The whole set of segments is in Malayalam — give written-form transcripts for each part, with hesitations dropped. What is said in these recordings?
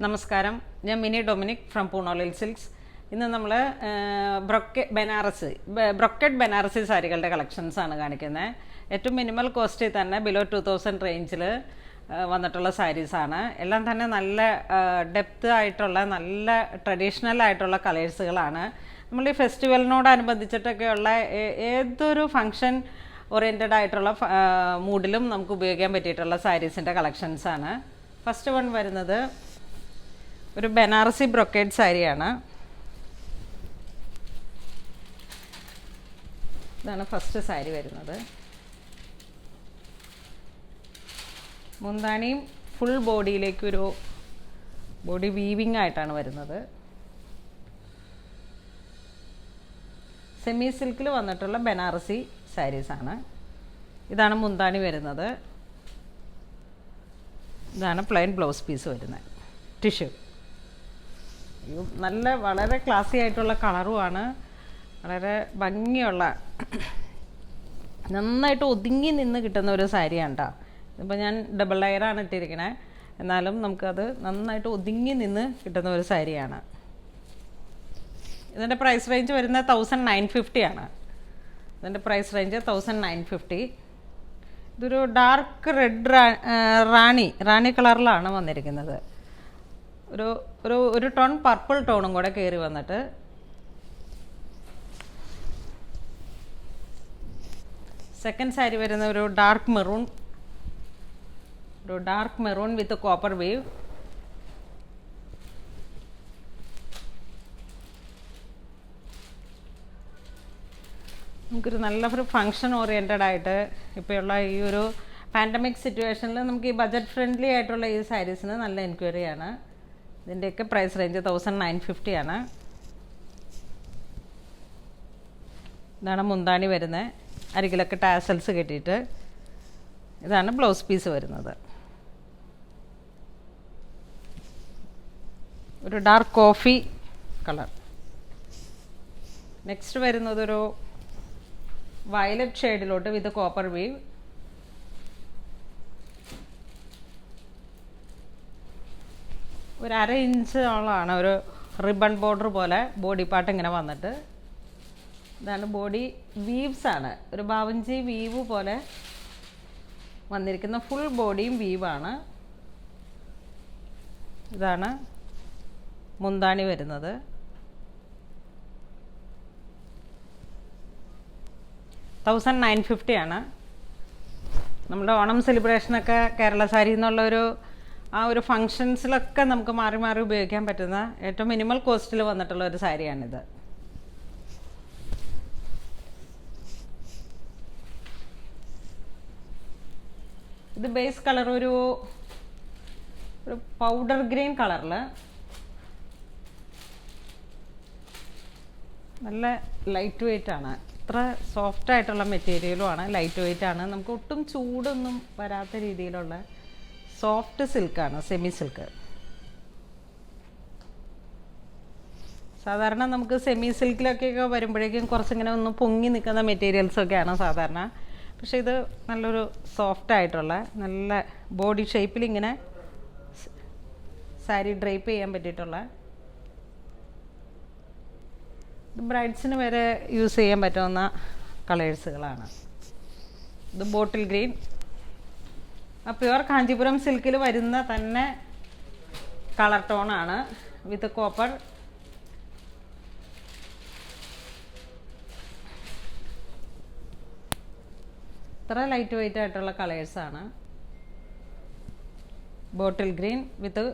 നമസ്കാരം, ഞാൻ മിനി ഡൊമിനിക് ഫ്രം പൂണോളിൽ സിൽക്സ്. ഇന്ന് നമ്മൾ ബ്രൊക്കറ്റ് ബനാറസി സാരികളുടെ കളക്ഷൻസാണ് കാണിക്കുന്നത്. ഏറ്റവും മിനിമൽ കോസ്റ്റിൽ തന്നെ ബിലോ 2000 റേഞ്ചിൽ വന്നിട്ടുള്ള സാരീസാണ്. എല്ലാം തന്നെ നല്ല ഡെപ്ത് ആയിട്ടുള്ള നല്ല ട്രഡീഷണൽ ആയിട്ടുള്ള കളേഴ്സുകളാണ്. നമ്മൾ ഈ ഫെസ്റ്റിവലിനോടനുബന്ധിച്ചിട്ടൊക്കെയുള്ള ഏതൊരു ഫങ്ഷൻ ഓറിയൻറ്റഡ് ആയിട്ടുള്ള മൂഡിലും നമുക്ക് ഉപയോഗിക്കാൻ പറ്റിയിട്ടുള്ള സാരീസിൻ്റെ കളക്ഷൻസാണ്. ഫസ്റ്റ് വൺ വരുന്നത് ഒരു ബനാറസി ബ്രൊക്കേഡ് സാരിയാണ്. ഇതാണ് ഫസ്റ്റ് സാരി വരുന്നത്. മുന്താണിയും ഫുൾ ബോഡിയിലേക്കൊരു ബോഡി വീവിങ് ആയിട്ടാണ് വരുന്നത്. സെമി സിൽക്കിൽ വന്നിട്ടുള്ള ബനാറസി സാരീസാണ്. ഇതാണ് മുന്താണി വരുന്നത്. ഇതാണ് പ്ലെയിൻ ബ്ലൗസ് പീസ് വരുന്നത്, ടിഷ്യൂ. നല്ല വളരെ ക്ലാസി ആയിട്ടുള്ള കളറുമാണ്. വളരെ ഭംഗിയുള്ള നന്നായിട്ട് ഒതുങ്ങി നിന്ന് കിട്ടുന്ന ഒരു സാരിയാണ് കേട്ടോ. ഇപ്പോൾ ഞാൻ ഡബിൾ ലെയറാണ് ഇട്ടിരിക്കണേ, എന്നാലും നമുക്കത് നന്നായിട്ട് ഒതുങ്ങി നിന്ന് കിട്ടുന്ന ഒരു സാരിയാണ്. ഇതിൻ്റെ പ്രൈസ് റേഞ്ച് വരുന്നത് 1950 ആണ്. ഇതിൻ്റെ പ്രൈസ് റേഞ്ച് 1950. ഇതൊരു ഡാർക്ക് റെഡ് റാണി കളറിലാണ് വന്നിരിക്കുന്നത്. ഒരു ടോൺ പർപ്പിൾ ടോണും കൂടെ കയറി വന്നിട്ട് സെക്കൻഡ് സാരി വരുന്ന ഒരു ഡാർക്ക് മെറൂൺ വിത്ത് കോപ്പർ വേവ്. നമുക്കൊരു നല്ല ഒരു ഫങ്ഷൻ ഓറിയൻറ്റഡ് ആയിട്ട് ഇപ്പോഴുള്ള ഈ ഒരു പാൻഡമിക് സിറ്റുവേഷനിൽ നമുക്ക് ഈ ബജറ്റ് ഫ്രണ്ട്ലി ആയിട്ടുള്ള ഈ സാരീസിന് നല്ല എൻക്വയറിയാണ്. ഇതിൻ്റെയൊക്കെ പ്രൈസ് റേഞ്ച് 1950 ആണ്. ഇതാണ് മുന്താണി വരുന്നത്, അരികിലൊക്കെ ടാസൽസ് കെട്ടിയിട്ട്. ഇതാണ് ബ്ലൗസ് പീസ് വരുന്നത്. ഒരു ഡാർക്ക് കോഫി കളർ. നെക്സ്റ്റ് വരുന്നതൊരു വയലറ്റ് ഷെയ്ഡിലോട്ട് വിത്ത് കോപ്പർ വീവ്. ഒരു 1/2 ഇഞ്ചോളാണ് ഒരു റിബൺ ബോർഡർ പോലെ ബോഡി പാർട്ട് ഇങ്ങനെ വന്നിട്ട്. ഇതാണ് ബോഡി വീവ്സ് ആണ്, ഒരു ബാവഞ്ചി വീവ് പോലെ വന്നിരിക്കുന്ന ഫുൾ ബോഡിയും വീവാണ്. ഇതാണ് മുന്താണി വരുന്നത്. $1950 ആണ്. നമ്മുടെ ഓണം സെലിബ്രേഷനൊക്കെ കേരള സാരി എന്നുള്ളൊരു ആ ഒരു ഫങ്ഷൻസിലൊക്കെ നമുക്ക് മാറി മാറി ഉപയോഗിക്കാൻ പറ്റുന്ന ഏറ്റവും മിനിമൽ കോസ്റ്റിൽ വന്നിട്ടുള്ള ഒരു സാരിയാണിത്. ഇത് ബേസ് കളർ ഒരു പൗഡർ ഗ്രീൻ കളറിൽ നല്ല ലൈറ്റ് വെയ്റ്റ് ആണ്. ഇത്ര സോഫ്റ്റ് ആയിട്ടുള്ള മെറ്റീരിയലും ആണ്, ലൈറ്റ് വെയ്റ്റ് ആണ്. നമുക്ക് ഒട്ടും ചൂടൊന്നും വരാത്ത രീതിയിലുള്ള സോഫ്റ്റ് സിൽക്കാണ്, സെമി സിൽക്ക്. സാധാരണ നമുക്ക് സെമി സിൽക്കിലൊക്കെ വരുമ്പോഴേക്കും കുറച്ചിങ്ങനെ ഒന്ന് പൊങ്ങി നിൽക്കുന്ന മെറ്റീരിയൽസൊക്കെയാണ് സാധാരണ. പക്ഷേ ഇത് നല്ലൊരു സോഫ്റ്റ് ആയിട്ടുള്ള നല്ല ബോഡി ഷേപ്പിൽ ഇങ്ങനെ സാരി ഡ്രൈപ്പ് ചെയ്യാൻ പറ്റിയിട്ടുള്ള, ഇത് ബ്രൈഡ്സിന് വരെ യൂസ് ചെയ്യാൻ പറ്റാവുന്ന കളേഴ്സുകളാണ്. ഇത് ബോട്ടിൽ ഗ്രീൻ, ആ പ്യുവർ കാഞ്ചീപുരം സിൽക്കിൽ വരുന്ന തന്നെ കളർ ടോണാണ് വിത്ത് കോപ്പർ. ഇത്ര ലൈറ്റ് വെയ്റ്റ് ആയിട്ടുള്ള കളേഴ്സാണ്. ബോട്ടിൽ ഗ്രീൻ വിത്ത്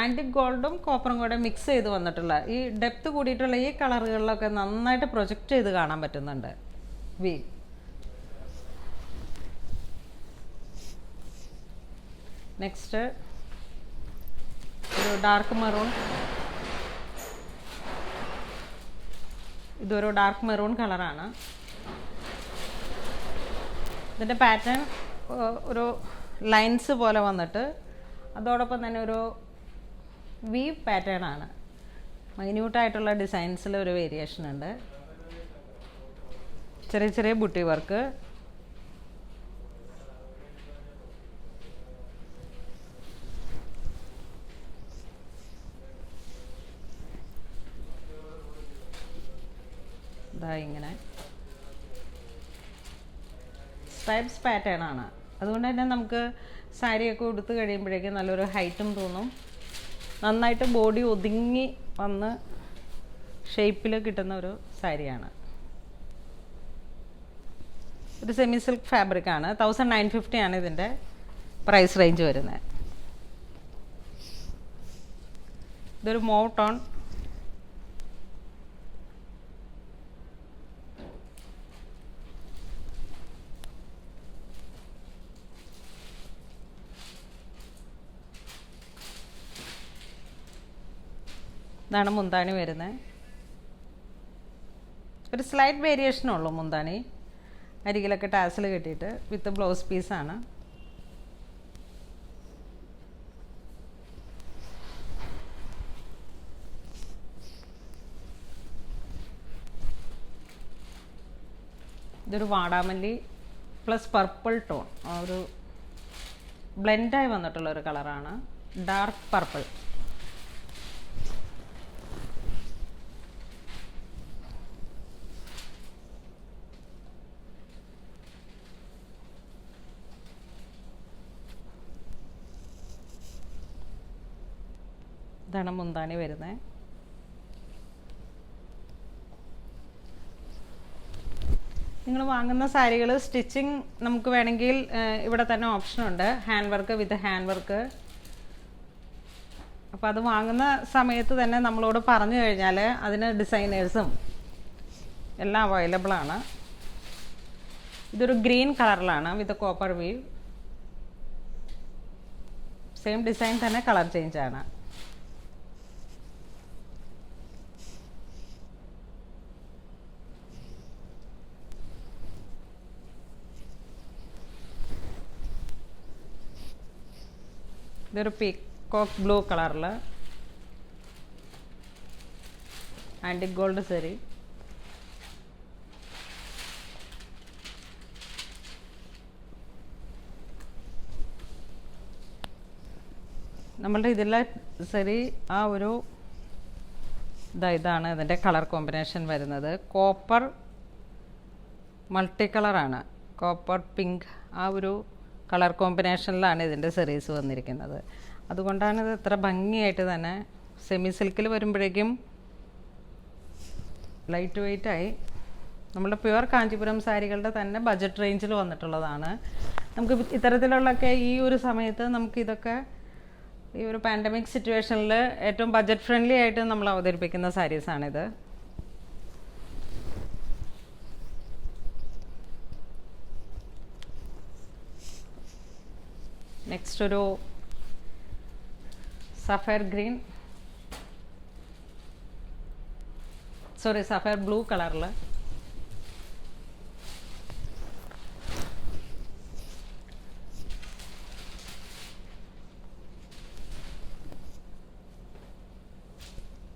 ആൻറ്റിക് ഗോൾഡും കോപ്പറും കൂടെ മിക്സ് ചെയ്ത് വന്നിട്ടുള്ള ഈ ഡെപ്ത് കൂടിയിട്ടുള്ള ഈ കളറുകളിലൊക്കെ നന്നായിട്ട് പ്രൊജക്റ്റ് ചെയ്ത് കാണാൻ പറ്റുന്നുണ്ട് വി. നെക്സ്റ്റ് ഒരു ഡാർക്ക് മെറൂൺ. ഇതൊരു ഡാർക്ക് മെറൂൺ കളറാണ്. ഇതിൻ്റെ പാറ്റേൺ ഒരു ലൈൻസ് പോലെ വന്നിട്ട് അതോടൊപ്പം തന്നെ ഒരു വീവ് പാറ്റേൺ ആണ്. മൈന്യൂട്ടായിട്ടുള്ള ഡിസൈൻസിൽ ഒരു വേരിയേഷൻ ഉണ്ട്. ചെറിയ ചെറിയ ബുട്ടി വർക്ക്. ഇതാ ഇങ്ങനെ സ്ട്രൈപ്സ് പാറ്റേൺ ആണ്. അതുകൊണ്ട് തന്നെ നമുക്ക് സാരിയൊക്കെ ഉടുത്ത് കഴിയുമ്പോഴേക്കും നല്ലൊരു ഹൈറ്റും തോന്നും, നന്നായിട്ട് ബോഡി ഒതുങ്ങി വന്ന് ഷേപ്പിൽ കിട്ടുന്ന ഒരു സാരിയാണ്. ഒരു സെമി സിൽക്ക് ഫാബ്രിക്കാണ്. 1950 ആണ് ഇതിൻ്റെ പ്രൈസ് റേഞ്ച് വരുന്നത്. ഇതൊരു മോവ് ടോൺ ഇതാണ് മുന്താണി വരുന്നത്. ഒരു സ്ലൈറ്റ് വേരിയേഷനുള്ളൂ മുന്താണി, അരികിലൊക്കെ ടാസിൽ കെട്ടിയിട്ട് വിത്ത് ബ്ലൗസ് പീസാണ്. ഇതൊരു വാടാമല്ലി പ്ലസ് പർപ്പിൾ ടോൺ, ഒരു ബ്ലെൻഡായി വന്നിട്ടുള്ള ഒരു കളറാണ്, ഡാർക്ക് പർപ്പിൾ. ഇതാണ് മുന്താണി വരുന്നത്. നിങ്ങൾ വാങ്ങുന്ന സാരികൾ സ്റ്റിച്ചിങ് നമുക്ക് വേണമെങ്കിൽ ഇവിടെ തന്നെ ഓപ്ഷനുണ്ട്, hand work with hand work. അപ്പോൾ അത് വാങ്ങുന്ന സമയത്ത് തന്നെ നമ്മളോട് പറഞ്ഞു കഴിഞ്ഞാൽ അതിന് ഡിസൈനേഴ്സും എല്ലാം അവൈലബിൾ ആണ്. ഇതൊരു ഗ്രീൻ കളറിലാണ് with copper weave. Same design തന്നെ കളർ ചേഞ്ച് ആണ്. ഇതൊരു പീകോക്ക് ബ്ലൂ കളറിൽ ആൻറ്റിക് ഗോൾഡ് സാരി. നമ്മളുടെ ഇതിലെ സാരി ആ ഒരു ഇതാണ് ഇതിൻ്റെ കളർ കോമ്പിനേഷൻ വരുന്നത്. കോപ്പർ മൾട്ടി കളറാണ്, കോപ്പർ പിങ്ക്, ആ ഒരു കളർ കോമ്പിനേഷനിലാണ് ഇതിൻ്റെ സെറീസ് വന്നിരിക്കുന്നത്. അതുകൊണ്ടാണ് ഇത് ഇത്ര ഭംഗിയായിട്ട് തന്നെ സെമി സിൽക്കിൽ വരുമ്പോഴേക്കും ലൈറ്റ് വെയ്റ്റായി. നമ്മുടെ പ്യുവർ കാഞ്ചീപുരം സാരികളുടെ തന്നെ ബഡ്ജറ്റ് റേഞ്ചിൽ വന്നിട്ടുള്ളതാണ്. നമുക്ക് ഇത്തരത്തിലുള്ളൊക്കെ ഈ ഒരു സമയത്ത് നമുക്കിതൊക്കെ ഈ ഒരു പാൻഡമിക് സിറ്റുവേഷനിൽ ഏറ്റവും ബഡ്ജറ്റ് ഫ്രണ്ട്ലി ആയിട്ട് നമ്മൾ അവതരിപ്പിക്കുന്ന സാരീസാണിത്. നെക്സ്റ്റ് ഒരു sapphire green, sorry sapphire blue കളറിൽ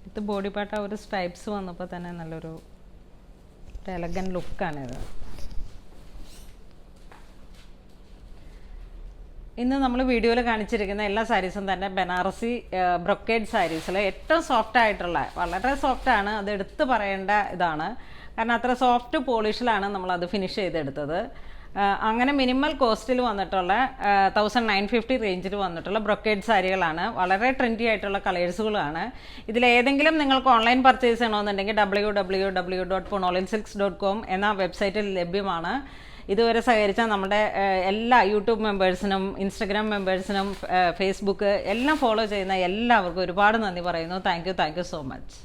ഇത് ബോഡി പാർട്ട് ആ ഒരു സ്ട്രൈപ്സ് വന്നപ്പോൾ തന്നെ നല്ലൊരു എലഗൻ ലുക്കാണിത്. ഇന്ന് നമ്മൾ വീഡിയോയിൽ കാണിച്ചിരിക്കുന്ന എല്ലാ സാരീസും തന്നെ ബനാറസി ബ്രൊക്കേഡ് സാരീസിൽ ഏറ്റവും സോഫ്റ്റ് ആയിട്ടുള്ള, വളരെ സോഫ്റ്റാണ്, അത് എടുത്ത് പറയേണ്ട ഇതാണ്. കാരണം അത്ര സോഫ്റ്റ് പോളിഷിലാണ് നമ്മളത് ഫിനിഷ് ചെയ്തെടുത്തത്. അങ്ങനെ മിനിമൽ കോസ്റ്റിൽ വന്നിട്ടുള്ള 1950 റേഞ്ചിൽ വന്നിട്ടുള്ള ബ്രൊക്കേഡ് സാരികളാണ്. വളരെ ട്രെൻഡി ആയിട്ടുള്ള കളേഴ്സുകളാണ്. ഇതിലേതെങ്കിലും നിങ്ങൾക്ക് ഓൺലൈൻ പർച്ചേസ് ചെയ്യണമെന്നുണ്ടെങ്കിൽ www.punollinsilks.com എന്ന വെബ്സൈറ്റിൽ ലഭ്യമാണ്. ഇതുവരെ സഹകരിച്ച നമ്മുടെ എല്ലാ യൂട്യൂബ് മെമ്പേഴ്സിനും ഇൻസ്റ്റഗ്രാം മെമ്പേഴ്സിനും ഫേസ്ബുക്ക് എല്ലാം ഫോളോ ചെയ്യുന്ന എല്ലാവർക്കും ഒരുപാട് നന്ദി പറയുന്നു. Thank you so much.